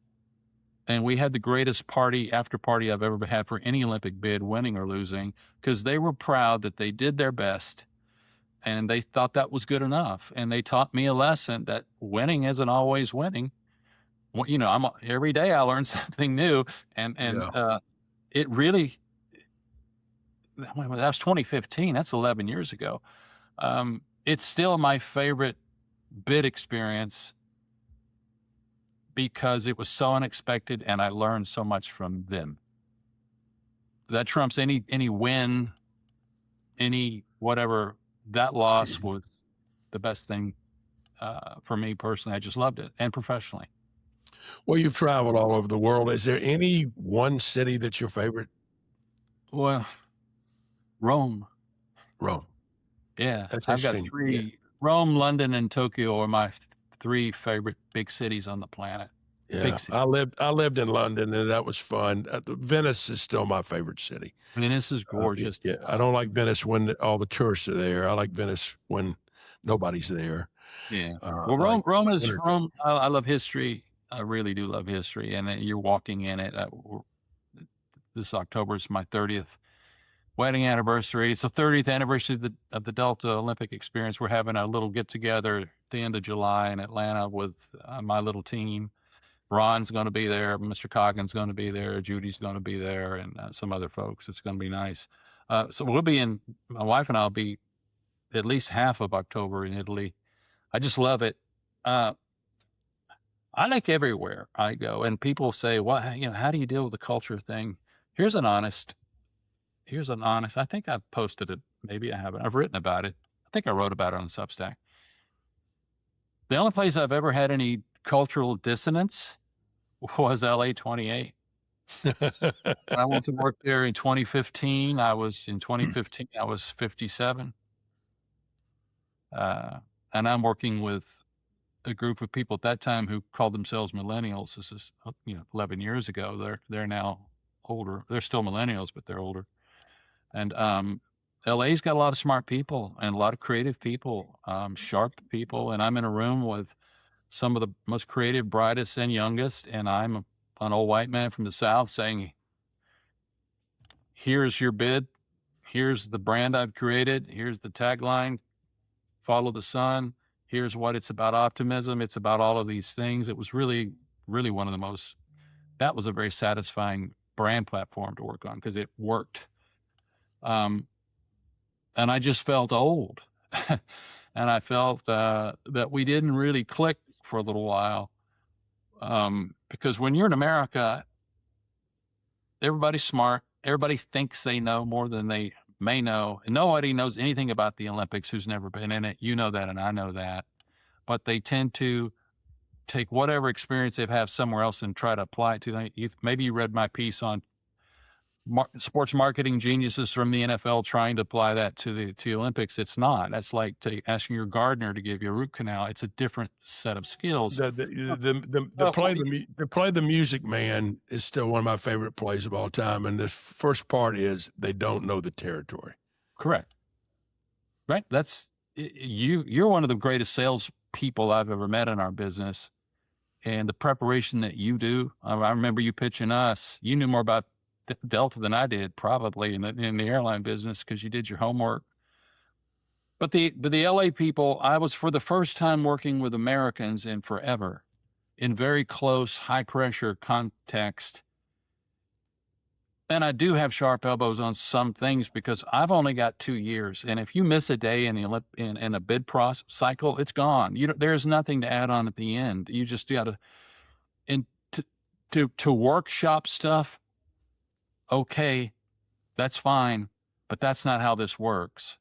And we had the greatest after party I've ever had for any Olympic bid, winning or losing, because they were proud that they did their best. And they thought that was good enough. And they taught me a lesson that winning isn't always winning. Well, every day I learn something new. And it really, that was 2015. That's 11 years ago. It's still my favorite bid experience because it was so unexpected and I learned so much from them. That trumps any win, any whatever. That loss was the best thing for me personally. I just loved it, and professionally. Well, you've traveled all over the world. Is there any one city that's your favorite? Well, Rome. Rome. Yeah, That's I've got interesting. three. Yeah. Rome, London, and Tokyo are my three favorite big cities on the planet. Yeah, I lived in London, and that was fun. Venice is still my favorite city. Venice is gorgeous. Yeah, I don't like Venice when all the tourists are there. I like Venice when nobody's there. Yeah. Well, Rome. I love history. I really do love history, and you're walking in it. This October is my 30th wedding anniversary. It's the 30th anniversary of the Delta Olympic experience. We're having a little get together at the end of July in Atlanta with my little team. Ron's going to be there. Mr. Coggin's going to be there. Judy's going to be there, and some other folks. It's going to be nice. So my wife and I'll be at least half of October in Italy. I just love it. I like everywhere I go, and people say, "Well, how do you deal with the culture thing?" Here's an honest. I think I've posted it. Maybe I haven't. I've written about it. I think I wrote about it on Substack. The only place I've ever had any cultural dissonance was LA 28. I went to work there in 2015. I was 57. And I'm working with a group of people at that time who called themselves millennials. This is 11 years ago. They're now older. They're still millennials, but they're older. And LA's got a lot of smart people and a lot of creative people, sharp people. And I'm in a room with some of the most creative, brightest, and youngest. And I'm an old white man from the South saying, here's your bid. Here's the brand I've created. Here's the tagline, follow the sun. Here's what it's about, optimism. It's about all of these things. It was really, really that was a very satisfying brand platform to work on because it worked. And I just felt old. And I felt that we didn't really click for a little while. Because when you're in America, everybody's smart. Everybody thinks they know more than they may know. And nobody knows anything about the Olympics who's never been in it. You know that, and I know that. But they tend to take whatever experience they've had somewhere else and try to apply it to them. Maybe you read my piece on sports marketing geniuses from the NFL trying to apply that to the Olympics. It's not. That's like asking your gardener to give you a root canal. It's a different set of skills. The play The Music Man is still one of my favorite plays of all time. And the first part is they don't know the territory. Correct. Right. You're one of the greatest sales people I've ever met in our business. And the preparation that you do, I remember you pitching us. You knew more about Delta than I did, probably in the airline business, because you did your homework. But the LA people, I was for the first time working with Americans in forever, in very close, high pressure context. And I do have sharp elbows on some things because I've only got 2 years, and if you miss a day in a bid process cycle, it's gone. There's nothing to add on at the end. You just got to workshop stuff. Okay, that's fine. but that's not how this works.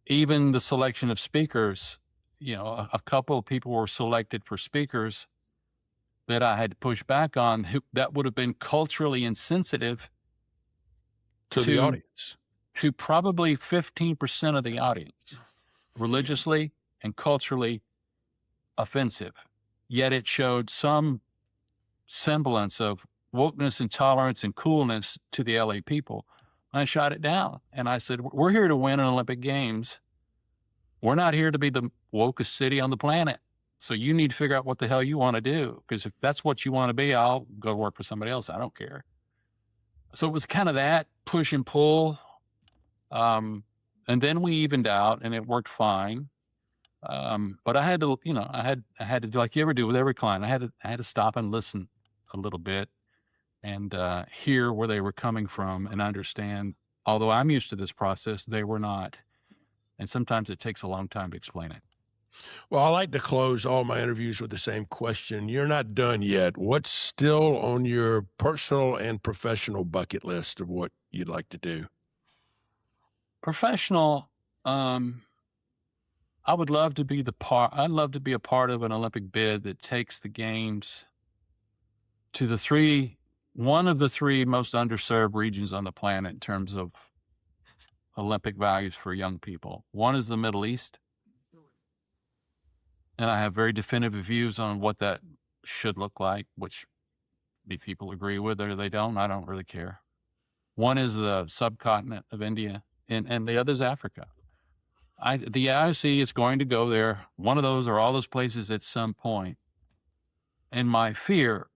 Even the selection of speakers, a couple of people were selected for speakers that I had to push back on, that would have been culturally insensitive to the audience, to probably 15% of the audience, religiously and culturally offensive. Yet it showed some semblance of wokeness and tolerance and coolness to the LA people. I shot it down and I said, we're here to win an Olympic Games. We're not here to be the wokest city on the planet. So you need to figure out what the hell you want to do. Because if that's what you want to be, I'll go work for somebody else. I don't care. So it was kind of that push and pull. And then we evened out and it worked fine. But I had to, I had to do like you ever do with every client. I had to stop and listen a little bit and hear where they were coming from and understand, although I'm used to this process, they were not. And sometimes it takes a long time to explain it. Well, I like to close all my interviews with the same question. You're not done yet. What's still on your personal and professional bucket list of what you'd like to do? Professional, I would love to be I'd love to be a part of an Olympic bid that takes the games to one of the three most underserved regions on the planet in terms of Olympic values for young people. One is the Middle East. And I have very definitive views on what that should look like, which the people agree with or they don't. I don't really care. One is the subcontinent of India, and the other is Africa. The IOC is going to go there, one of those or all those places at some point. And my fear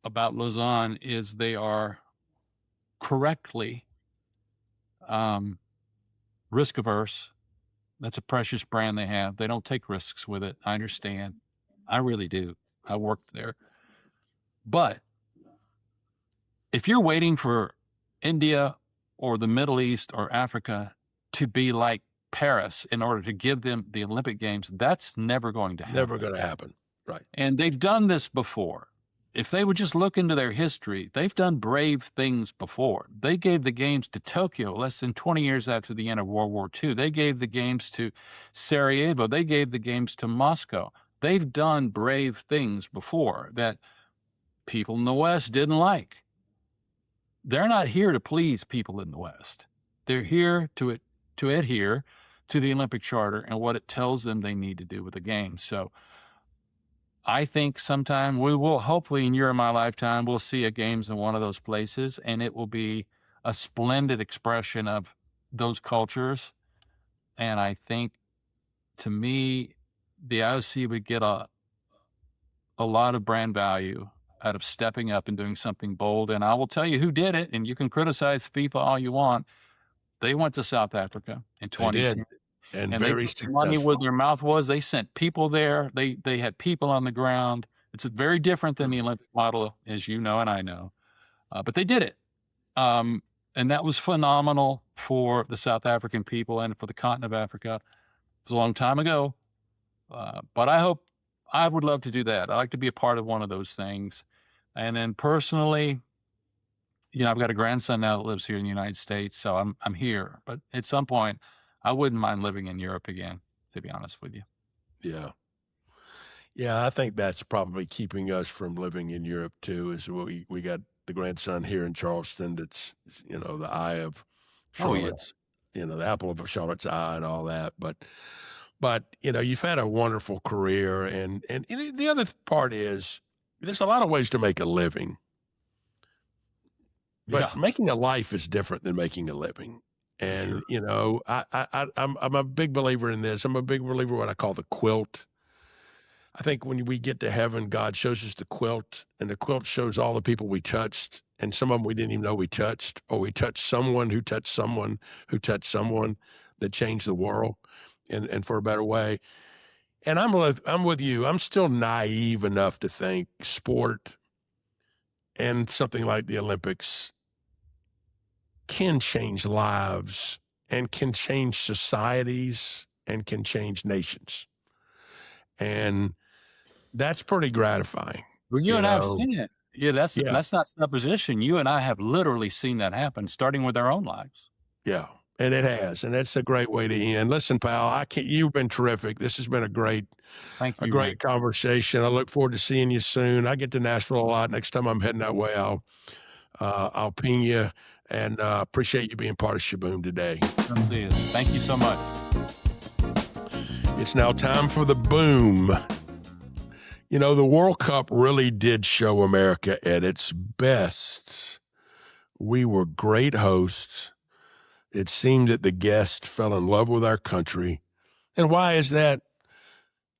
about Lausanne is they are correctly risk averse. That's a precious brand they have. They don't take risks with it. I understand. I really do. I worked there. But if you're waiting for India or the Middle East or Africa to be like Paris in order to give them the Olympic Games, that's never going to happen. Never going to happen. Right. And they've done this before. If they would just look into their history, they've done brave things before. They gave the games to Tokyo less than 20 years after the end of World War II. They gave the games to Sarajevo. They gave the games to Moscow. They've done brave things before that people in the West didn't like. They're not here to please people in the West. They're here to adhere to the Olympic Charter and what it tells them they need to do with the games. So I think sometime we will, hopefully in your and my lifetime, we'll see a games in one of those places, and it will be a splendid expression of those cultures. And I think, to me, the IOC would get a lot of brand value out of stepping up and doing something bold. And I will tell you who did it, and you can criticize FIFA all you want. They went to South Africa in 2010. And And very they put successful. money where their mouth was. They sent people there. They had people on the ground. It's very different than the Olympic model, as you know and I know. But they did it. And that was phenomenal for the South African people and for the continent of Africa. It was a long time ago. But I would love to do that. I'd like to be a part of one of those things. And then personally, I've got a grandson now that lives here in the United States, so I'm here. But at some point, I wouldn't mind living in Europe again, to be honest with you. Yeah. Yeah, I think that's probably keeping us from living in Europe too, is we got the grandson here in Charleston that's, the eye of Charlotte's, the apple of Charlotte's eye and all that. But you've had a wonderful career. And the other part is there's a lot of ways to make a living. But making a life is different than making a living. And, I'm a big believer in this. I'm a big believer in what I call the quilt. I think when we get to heaven, God shows us the quilt, and the quilt shows all the people we touched, and some of them we didn't even know we touched, or we touched someone who touched someone who touched someone that changed the world and for a better way. And I'm with you. I'm still naive enough to think sport and something like the Olympics can change lives and can change societies and can change nations. And that's pretty gratifying. Well, you and I have seen it. Yeah, Yeah, that's not supposition. You and I have literally seen that happen, starting with our own lives. yeah. And it has, and that's a great way to end. Listen, pal, I can't, you've been terrific. This has been Thank a you, great Rick. conversation. I look forward to seeing you soon. I get to Nashville a lot. Next time I'm heading that way, I'll ping you, and appreciate you being part of Shaboom today. Come see us. Thank you so much. It's now time for the boom. You know, the World Cup really did show America at its best. We were great hosts. It seemed that the guests fell in love with our country. And why is that?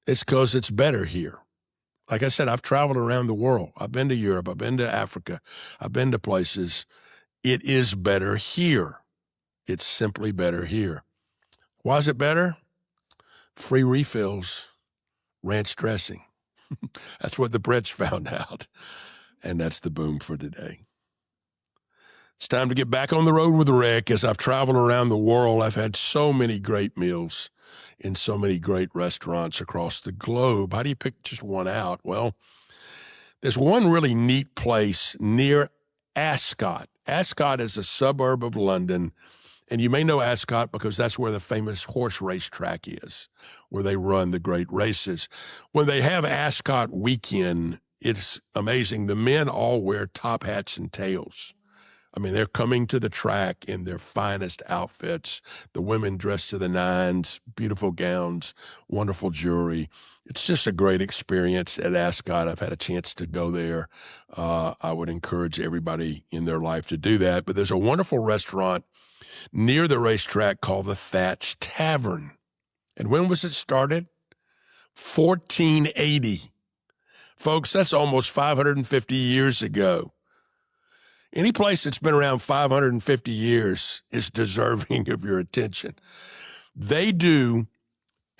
It's because it's better here. Like I said, I've traveled around the world. I've been to Europe. I've been to Africa. I've been to places. It is better here. It's simply better here. Why is it better? Free refills, ranch dressing. That's what the Brits found out. And that's the boom for today. It's time to get back on the road with Rick. As I've traveled around the world, I've had so many great meals in so many great restaurants across the globe. How do you pick just one out? Well, there's one really neat place near Ascot. Ascot is a suburb of London, and you may know Ascot because that's where the famous horse race track is, where they run the great races. When they have Ascot weekend, it's amazing. The men all wear top hats and tails. I mean, they're coming to the track in their finest outfits. The women dressed to the nines, beautiful gowns, wonderful jewelry. It's just a great experience at Ascot. I've had a chance to go there. I would encourage everybody in their life to do that. But there's a wonderful restaurant near the racetrack called the Thatch Tavern. And when was it started? 1480. Folks, that's almost 550 years ago. Any place that's been around 550 years is deserving of your attention. They do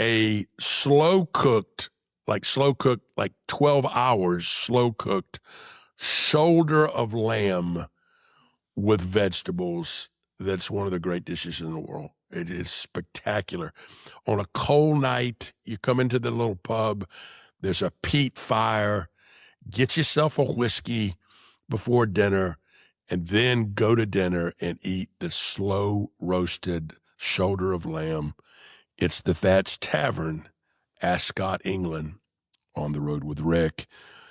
a slow cooked, like 12 hours, slow cooked shoulder of lamb with vegetables. That's one of the great dishes in the world. It is spectacular. On a cold night, you come into the little pub, there's a peat fire, get yourself a whiskey before dinner, and then go to dinner and eat the slow roasted shoulder of lamb. It's the Thatch Tavern, Ascot, England, on the road with Rick.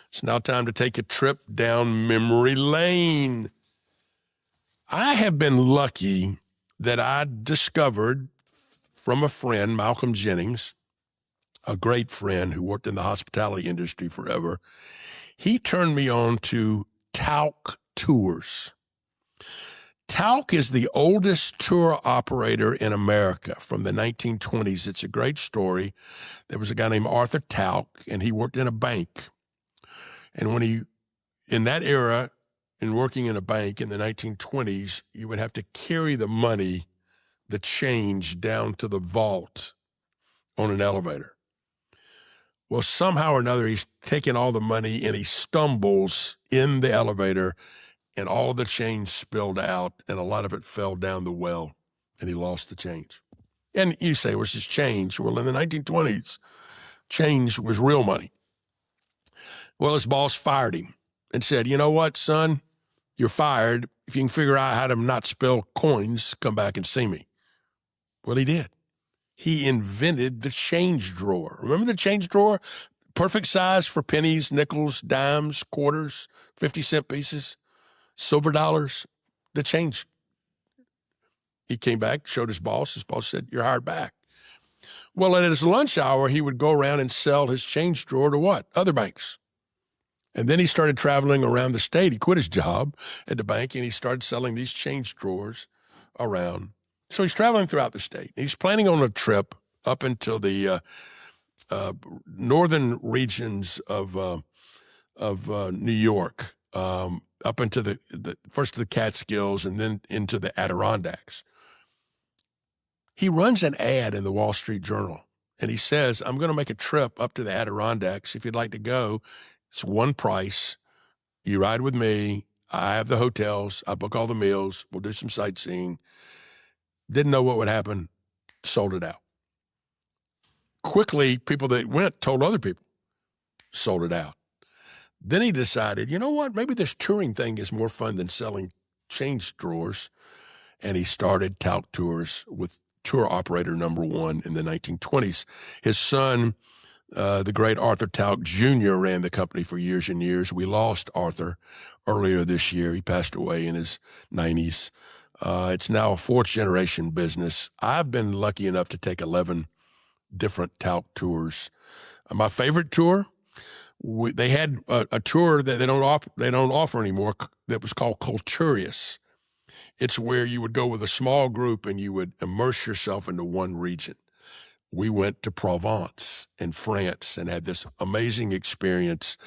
It's now time to take a trip down memory lane. I have been lucky that I discovered from a friend, Malcolm Jennings, a great friend who worked in the hospitality industry forever. He turned me on to Talc Tours. Talc is the oldest tour operator in America from the 1920s. It's a great story. There was a guy named Arthur Talc, and he worked in a bank. And in that era, in working in a bank in the 1920s, you would have to carry the money, the change, down to the vault on an elevator. Well, somehow or another, he's taking all the money and he stumbles in the elevator, and all of the change spilled out, and a lot of it fell down the well, and he lost the change. And you say, what's this change? Well, in the 1920s, change was real money. Well, his boss fired him and said, you know what, son? You're fired. If you can figure out how to not spill coins, come back and see me. Well, he did. He invented the change drawer. Remember the change drawer? Perfect size for pennies, nickels, dimes, quarters, 50-cent pieces, silver dollars, the change. He came back, showed his boss. His boss said, you're hired back. Well, at his lunch hour, he would go around and sell his change drawer to what? Other banks. And then he started traveling around the state. He quit his job at the bank, and he started selling these change drawers around. So he's traveling throughout the state. He's planning on a trip up into the northern regions of New York, up into the first to the Catskills and then into the Adirondacks. He runs an ad in the Wall Street Journal, and he says, I'm going to make a trip up to the Adirondacks. If you'd like to go, it's one price. You ride with me. I have the hotels. I book all the meals. We'll do some sightseeing. Didn't know what would happen. Sold it out. Quickly, people that went told other people. Sold it out. Then he decided, you know what, maybe this touring thing is more fun than selling change drawers. And he started Talc Tours with tour operator number one in the 1920s. His son, the great Arthur Talc Jr., ran the company for years and years. We lost Arthur earlier this year. He passed away in his 90s. It's now a fourth-generation business. I've been lucky enough to take 11 different Talc tours. My favorite tour, they had a tour that they don't offer anymore that was called Culturious. It's where you would go with a small group and you would immerse yourself into one region. We went to Provence in France and had this amazing experience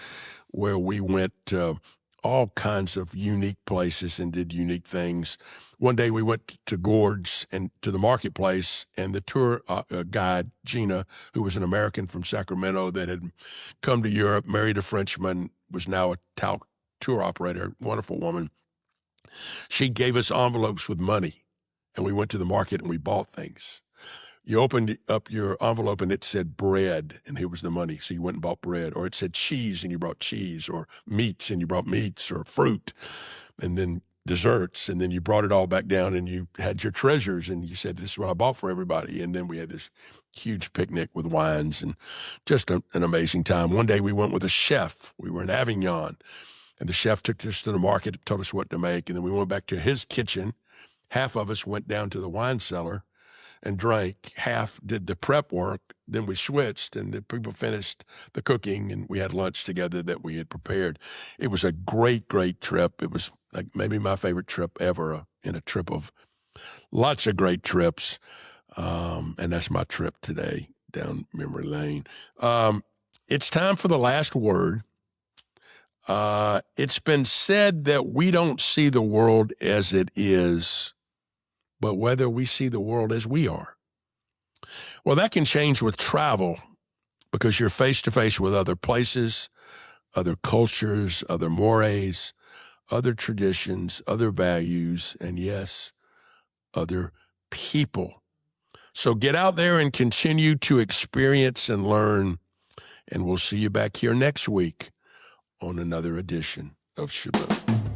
where we went to all kinds of unique places and did unique things. One day we went to Gourds and to the marketplace, and the tour guide, Gina, who was an American from Sacramento that had come to Europe, married a Frenchman, was now a Talc tour operator, wonderful woman. She gave us envelopes with money, and we went to the market and we bought things. You opened up your envelope and it said bread, and here was the money. So you went and bought bread. Or it said cheese and you brought cheese, or meats and you brought meats, or fruit, and then desserts. And then you brought it all back down and you had your treasures and you said, this is what I bought for everybody. And then we had this huge picnic with wines and just an amazing time. One day we went with a chef. We were in Avignon, and the chef took us to the market, told us what to make. And then we went back to his kitchen. Half of us went down to the wine cellar and drank. Half did the prep work. Then we switched, and the people finished the cooking, and we had lunch together that we had prepared. It was a great, great trip. It was like maybe my favorite trip ever, in a trip of lots of great trips. And that's my trip today down memory lane. It's time for the last word. It's been said that we don't see the world as it is, but whether we see the world as we are. Well, that can change with travel, because you're face-to-face with other places, other cultures, other mores, other traditions, other values, and yes, other people. So get out there and continue to experience and learn, and we'll see you back here next week on another edition of Shaboom.